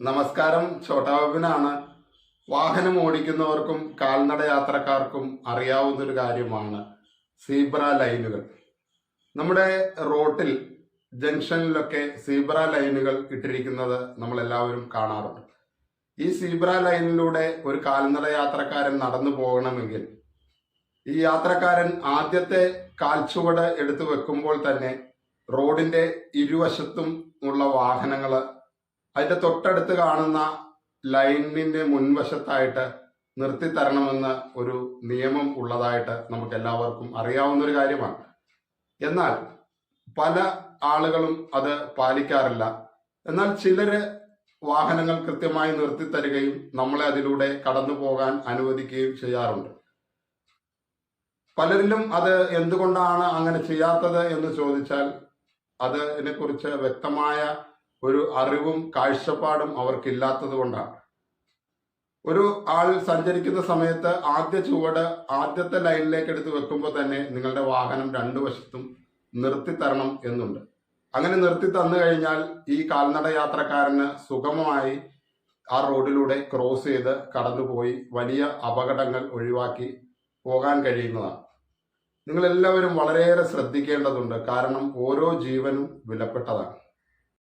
നമസ്കാരം, ഛോട്ടാബിനാണ്. വാഹനം ഓടിക്കുന്നവർക്കും കാൽനട യാത്രക്കാർക്കും അറിയാവുന്നൊരു കാര്യമാണ് സീബ്ര ലൈനുകൾ. നമ്മുടെ റോട്ടിൽ ജംഗ്ഷനിലൊക്കെ സീബ്ര ലൈനുകൾ ഇട്ടിരിക്കുന്നത് നമ്മൾ എല്ലാവരും കാണാറുണ്ട്. ഈ സീബ്ര ലൈനിലൂടെ ഒരു കാൽനട യാത്രക്കാരൻ നടന്നു പോകണമെങ്കിൽ ഈ യാത്രക്കാരൻ ആദ്യത്തെ കാൽച്ചുവട് എടുത്തു വെക്കുമ്പോൾ തന്നെ റോഡിന്റെ ഇരുവശത്തും ഉള്ള വാഹനങ്ങൾ അതിന്റെ തൊട്ടടുത്ത് കാണുന്ന ലൈനിന്റെ മുൻവശത്തായിട്ട് നിർത്തിത്തരണമെന്ന് ഒരു നിയമം ഉള്ളതായിട്ട് നമുക്ക് എല്ലാവർക്കും അറിയാവുന്ന ഒരു കാര്യമാണ്. എന്നാൽ പല ആളുകളും അത് പാലിക്കാറില്ല. എന്നാൽ ചിലര് വാഹനങ്ങൾ കൃത്യമായി നിർത്തിത്തരികയും നമ്മളെ അതിലൂടെ കടന്നു പോകാൻ അനുവദിക്കുകയും ചെയ്യാറുണ്ട്. പലരിലും അത് എന്തുകൊണ്ടാണ് അങ്ങനെ ചെയ്യാത്തത് എന്ന് ചോദിച്ചാൽ അതിനെ കുറിച്ച് വ്യക്തമായ ഒരു അറിവും കാഴ്ചപ്പാടും അവർക്കില്ലാത്തത് കൊണ്ടാണ്. ഒരു ആൾ സഞ്ചരിക്കുന്ന സമയത്ത് ആദ്യ ചുവട് ആദ്യത്തെ ലൈനിലേക്ക് എടുത്ത് വെക്കുമ്പോൾ തന്നെ നിങ്ങളുടെ വാഹനം രണ്ടു വശത്തും നിർത്തിത്തരണം എന്നുണ്ട്. അങ്ങനെ നിർത്തി തന്നു കഴിഞ്ഞാൽ ഈ കാൽനട യാത്രക്കാരന് സുഗമമായി ആ റോഡിലൂടെ ക്രോസ് ചെയ്ത് കടന്നുപോയി വലിയ അപകടങ്ങൾ ഒഴിവാക്കി പോകാൻ കഴിയുന്നതാണ്. നിങ്ങളെല്ലാവരും വളരെയേറെ ശ്രദ്ധിക്കേണ്ടതുണ്ട്. കാരണം ഓരോ ജീവനും വിലപ്പെട്ടതാണ്.